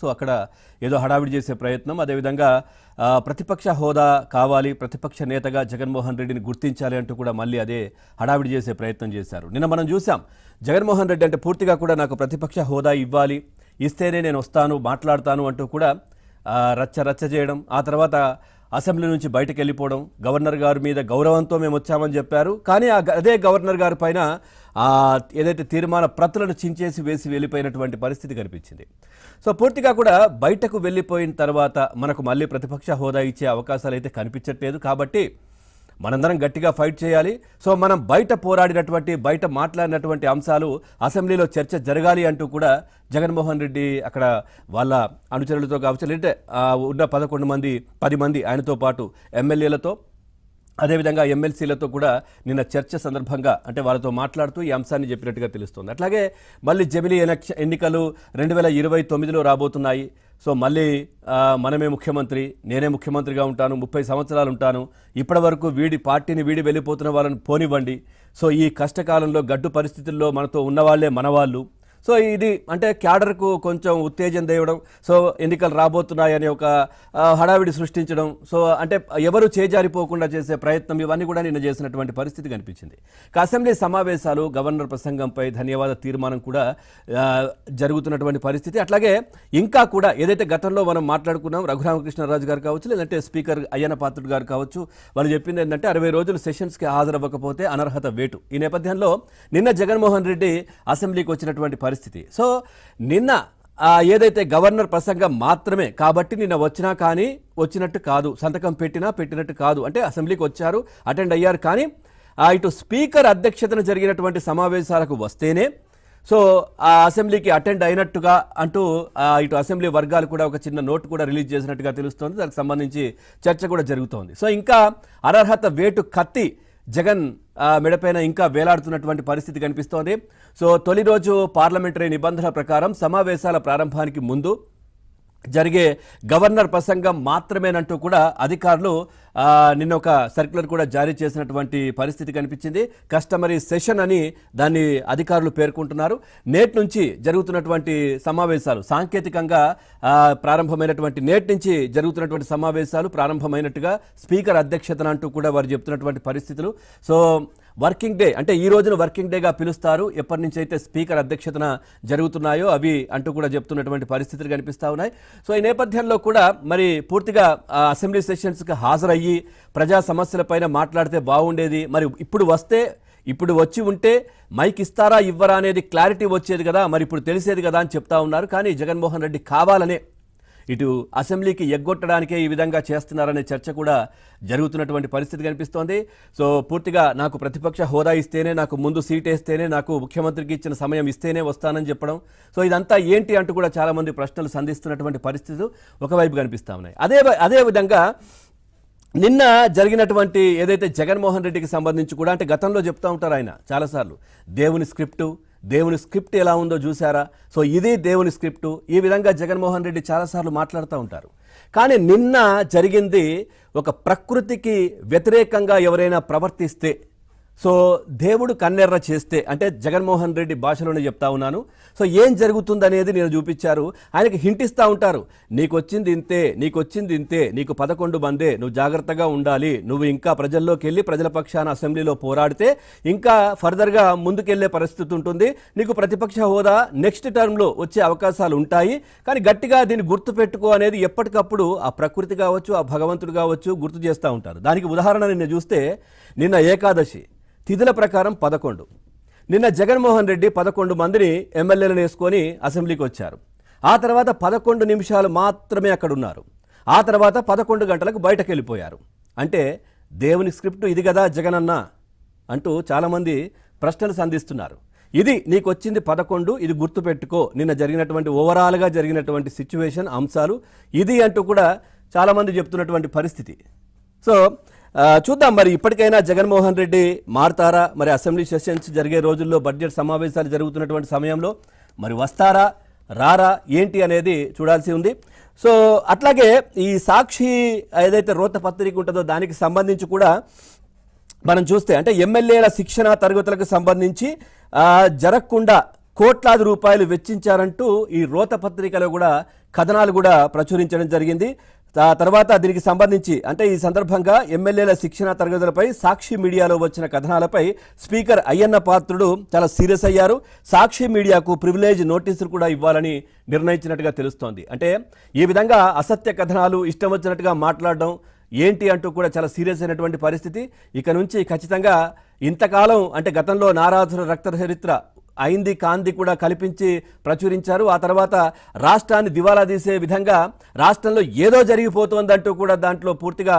So అక్కడ ఏదో హడావిడి చేసే ప్రయత్నం, అదేవిధంగా ప్రతిపక్ష హోదా కావాలి, ప్రతిపక్ష నేతగా జగన్మోహన్ రెడ్డిని గుర్తించాలి అంటూ కూడా మళ్ళీ అదే హడావిడి చేసే ప్రయత్నం చేశారు. నిన్న మనం చూసాం, జగన్మోహన్ రెడ్డి అంటే పూర్తిగా కూడా నాకు ప్రతిపక్ష హోదా ఇవ్వాలి, ఇస్తేనే నేను వస్తాను మాట్లాడతాను అంటూ కూడా రచ్చ చేయడం, ఆ తర్వాత అసెంబ్లీ నుంచి బయటకు వెళ్ళిపోవడం, గవర్నర్ గారి మీద గౌరవంతో మేము వచ్చామని చెప్పారు. కానీ అదే గవర్నర్ గారి పైన ఏదైతే తీర్మాన ప్రతులను చించేసి వేసి వెళ్ళిపోయినటువంటి పరిస్థితి కనిపించింది. సో పూర్తిగా కూడా బయటకు వెళ్ళిపోయిన తర్వాత మనకు మళ్ళీ ప్రతిపక్ష హోదా ఇచ్చే అవకాశాలు అయితే కనిపించట్లేదు. కాబట్టి మనందరం గట్టిగా ఫైట్ చేయాలి. సో మనం బయట పోరాడినటువంటి, బయట మాట్లాడినటువంటి అంశాలు అసెంబ్లీలో చర్చ జరగాలి అంటూ కూడా జగన్మోహన్ రెడ్డి అక్కడ వాళ్ళ అనుచరులతో కావచ్చు, లేదంటే ఉన్న 10 మంది ఆయనతో పాటు ఎమ్మెల్యేలతో, అదేవిధంగా ఎమ్మెల్సీలతో కూడా నిన్న చర్చ సందర్భంగా అంటే వాళ్ళతో మాట్లాడుతూ ఈ అంశాన్ని చెప్పినట్టుగా తెలుస్తుంది. అట్లాగే మళ్ళీ జమిలీ ఎన్నికలు 2029లో రాబోతున్నాయి. సో మళ్ళీ మనమే ముఖ్యమంత్రి, నేనే ముఖ్యమంత్రిగా ఉంటాను, 30 సంవత్సరాలు ఉంటాను, ఇప్పటి వరకు పార్టీని వీడి వెళ్ళిపోతున్న వాళ్ళని పోనివ్వండి. సో ఈ కష్టకాలంలో గడ్డు పరిస్థితుల్లో మనతో ఉన్నవాళ్లే మనవాళ్ళు. సో ఇది అంటే క్యాడర్కు కొంచెం ఉత్తేజం తేవడం, సో ఎన్నికలు రాబోతున్నాయని ఒక హడావిడి సృష్టించడం, సో అంటే ఎవరు చేజారిపోకుండా చేసే ప్రయత్నం, ఇవన్నీ కూడా నిన్న చేసినటువంటి పరిస్థితి కనిపించింది. అసెంబ్లీ సమావేశాలు, గవర్నర్ ప్రసంగంపై ధన్యవాద తీర్మానం కూడా జరుగుతున్నటువంటి పరిస్థితి. అట్లాగే ఇంకా కూడా ఏదైతే గతంలో మనం మాట్లాడుకున్నాం, రఘురామకృష్ణరాజు గారు కావచ్చు, లేదంటే స్పీకర్ అయ్యన్న పాత్రుడు గారు కావచ్చు, వాళ్ళు చెప్పింది ఏంటంటే 60 రోజులు సెషన్స్కి హాజరవ్వకపోతే అనర్హత వేటు. ఈ నేపథ్యంలో నిన్న జగన్మోహన్ రెడ్డి అసెంబ్లీకి వచ్చినటువంటి పరిస్థితి. సో నిన్న ఏదైతే గవర్నర్ ప్రసంగం మాత్రమే కాబట్టి నిన్న వచ్చినా కానీ వచ్చినట్టు కాదు, సంతకం పెట్టినట్టు కాదు. అంటే అసెంబ్లీకి వచ్చారు, అటెండ్ అయ్యారు, కానీ ఇటు స్పీకర్ అధ్యక్షతన జరిగినటువంటి సమావేశాలకు వస్తేనే సో ఆ అసెంబ్లీకి అటెండ్ అయినట్టుగా అంటూ ఇటు అసెంబ్లీ వర్గాలు కూడా ఒక చిన్న నోట్ కూడా రిలీజ్ చేసినట్టుగా తెలుస్తోంది. దానికి సంబంధించి చర్చ కూడా జరుగుతోంది. సో ఇంకా అనర్హత వేటు కత్తి జగన్ మెడపైన ఇంకా వేలాడుతున్నటువంటి పరిస్థితి కనిపిస్తోంది. సో తొలి రోజు పార్లమెంటరీ నిబంధనల ప్రకారం సమావేశాల ప్రారంభానికి ముందు జరిగే గవర్నర్ ప్రసంగం మాత్రమేనంటూ కూడా అధికారులు నిన్న ఒక సర్క్యులర్ కూడా జారీ చేసినటువంటి పరిస్థితి కనిపించింది. కస్టమరీ సెషన్ అని దాన్ని అధికారులు పేర్కొంటున్నారు. నేటి నుంచి జరుగుతున్నటువంటి సమావేశాలు, సాంకేతికంగా ప్రారంభమైనటువంటి నేటి నుంచి జరుగుతున్నటువంటి సమావేశాలు ప్రారంభమైనట్టుగా స్పీకర్ అధ్యక్షతన అంటూ కూడా వారు చెప్తున్నటువంటి పరిస్థితులు. సో వర్కింగ్ డే అంటే ఈ రోజున వర్కింగ్ డేగా పిలుస్తారు, ఎప్పటి నుంచి అయితే స్పీకర్ అధ్యక్షతన జరుగుతున్నాయో అవి అంటూ కూడా చెప్తున్నటువంటి పరిస్థితులు కనిపిస్తూ ఉన్నాయి. సో ఈ నేపథ్యంలో కూడా మరి పూర్తిగా అసెంబ్లీ సెషన్స్కి హాజరయ్యి ప్రజా సమస్యలపైన మాట్లాడితే బాగుండేది. మరి ఇప్పుడు వచ్చి ఉంటే మైక్ ఇస్తారా ఇవ్వరా అనేది క్లారిటీ వచ్చేది కదా, మరి ఇప్పుడు తెలిసేది కదా అని చెప్తా ఉన్నారు. కానీ జగన్మోహన్ రెడ్డి కావాలనే ఇటు అసెంబ్లీకి ఎగ్గొట్టడానికే ఈ విధంగా చేస్తున్నారనే చర్చ కూడా జరుగుతున్నటువంటి పరిస్థితి కనిపిస్తోంది. సో పూర్తిగా నాకు ప్రతిపక్ష హోదా ఇస్తేనే, నాకు ముందు సీట్ వేస్తేనే, నాకు ముఖ్యమంత్రికి ఇచ్చిన సమయం ఇస్తేనే వస్తానని చెప్పడం, సో ఇదంతా ఏంటి అంటూ కూడా చాలామంది ప్రశ్నలు సంధిస్తున్నటువంటి పరిస్థితులు ఒకవైపు కనిపిస్తూ ఉన్నాయి. అదే విధంగా నిన్న జరిగినటువంటి ఏదైతే జగన్మోహన్ రెడ్డికి సంబంధించి కూడా, అంటే గతంలో చెప్తూ ఉంటారు ఆయన చాలాసార్లు, దేవుని స్క్రిప్ట్ ఎలా ఉందో చూసారా, సో ఇది దేవుని స్క్రిప్టు, ఈ విధంగా జగన్మోహన్ రెడ్డి చాలాసార్లు మాట్లాడుతూ ఉంటారు. కానీ నిన్న జరిగింది ఒక ప్రకృతికి వ్యతిరేకంగా ఎవరైనా ప్రవర్తిస్తే, సో దేవుడు కన్నెర్ర చేస్తే, అంటే జగన్మోహన్ రెడ్డి భాషలోనే చెప్తా ఉన్నాను, సో ఏం జరుగుతుందనేది నేను చూపించారు. ఆయనకి హింట్ ఇస్తూ ఉంటారు, నీకొచ్చింది ఇంతే, నీకు 11 మందే, నువ్వు జాగ్రత్తగా ఉండాలి, నువ్వు ఇంకా ప్రజల్లోకి వెళ్ళి ప్రజల పక్షాన అసెంబ్లీలో పోరాడితే ఇంకా ఫర్దర్గా ముందుకెళ్లే పరిస్థితి ఉంటుంది, నీకు ప్రతిపక్ష హోదా నెక్స్ట్ టర్మ్లో వచ్చే అవకాశాలు ఉంటాయి, కానీ గట్టిగా దీన్ని గుర్తుపెట్టుకో అనేది ఎప్పటికప్పుడు ఆ ప్రకృతి కావచ్చు, ఆ భగవంతుడు కావచ్చు గుర్తు చేస్తూ ఉంటారు. దానికి ఉదాహరణ నిన్న చూస్తే, నిన్న ఏకాదశి తిథుల ప్రకారం 11, నిన్న జగన్మోహన్ రెడ్డి 11 మందిని ఎమ్మెల్యేలను వేసుకొని అసెంబ్లీకి వచ్చారు. ఆ తర్వాత 11 నిమిషాలు మాత్రమే అక్కడ ఉన్నారు. ఆ తర్వాత 11 గంటలకు బయటకు వెళ్ళిపోయారు. అంటే దేవుని స్క్రిప్ట్ ఇది కదా జగనన్న అంటూ చాలామంది ప్రశ్నలు సంధిస్తున్నారు. ఇది నీకు వచ్చింది 11, ఇది గుర్తుపెట్టుకో, నిన్న జరిగినటువంటి ఓవరాల్గా జరిగినటువంటి సిచ్యువేషన్, అంశాలు ఇది అంటూ కూడా చాలామంది చెప్తున్నటువంటి పరిస్థితి. సో చూద్దాం, మరి ఇప్పటికైనా జగన్మోహన్ రెడ్డి మారతారా? మరి అసెంబ్లీ సెషన్స్ జరిగే రోజుల్లో, బడ్జెట్ సమావేశాలు జరుగుతున్నటువంటి సమయంలో మరి వస్తారా రారా ఏంటి అనేది చూడాల్సి ఉంది. సో అట్లాగే ఈ సాక్షి ఏదైతే రోత పత్రిక ఉంటుందో దానికి సంబంధించి కూడా మనం చూస్తే, అంటే ఎమ్మెల్యేల శిక్షణ తరగతులకు సంబంధించి జరగకుండా కోట్లాది రూపాయలు వెచ్చించారంటూ ఈ రోత పత్రికలో కూడా కథనాలు కూడా ప్రచురించడం జరిగింది. తర్వాత దీనికి సంబంధించి అంటే ఈ సందర్భంగా ఎమ్మెల్యేల శిక్షణ తరగతులపై సాక్షి మీడియాలో వచ్చిన కథనాలపై స్పీకర్ అయ్యన్న పాత్రుడు చాలా సీరియస్ అయ్యారు. సాక్షి మీడియాకు ప్రివిలేజ్ నోటీసులు కూడా ఇవ్వాలని నిర్ణయించినట్టుగా తెలుస్తోంది. అంటే ఈ విధంగా అసత్య కథనాలు ఇష్టం వచ్చినట్టుగా మాట్లాడడం ఏంటి అంటూ కూడా చాలా సీరియస్ అయినటువంటి పరిస్థితి. ఇక నుంచి ఖచ్చితంగా ఇంతకాలం అంటే గతంలో నారాధుర రక్త చరిత్ర అయింది కాంది కూడా కల్పించి ప్రచురించారు. ఆ తర్వాత రాష్ట్రాన్ని దివాలా తీసే విధంగా రాష్ట్రంలో ఏదో జరిగిపోతోందంటూ కూడా దాంట్లో పూర్తిగా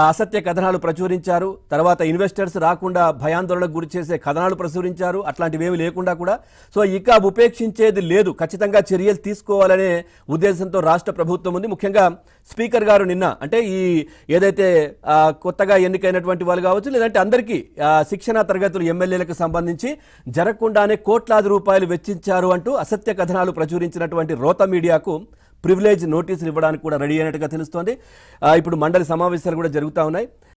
అసత్య కథనాలు ప్రచురించారు. తర్వాత ఇన్వెస్టర్స్ రాకుండా భయాందోళనకు గురి చేసే కథనాలు ప్రచురించారు. అట్లాంటివేమీ లేకుండా కూడా సో ఇక ఉపేక్షించేది లేదు, ఖచ్చితంగా చర్యలు తీసుకోవాలనే ఉద్దేశంతో రాష్ట్ర ప్రభుత్వం ఉంది. ముఖ్యంగా స్పీకర్ గారు నిన్న అంటే ఈ ఏదైతే కొత్తగా ఎన్నికైనటువంటి వాళ్ళు కావచ్చు లేదంటే అందరికీ శిక్షణ తరగతులు ఎమ్మెల్యేలకు సంబంధించి జరగకుండానే కోట్లాది రూపాయలు వెచ్చించారు అంటూ అసత్య కథనాలు ప్రచురించినటువంటి రోత మీడియాకు ప్రివిలేజ్ నోటీసులు ఇవ్వడానికి కూడా రెడీ అయినట్టుగా తెలుస్తోంది. ఇప్పుడు మండలి సమావేశాలు కూడా జరుగుతూ ఉన్నాయి.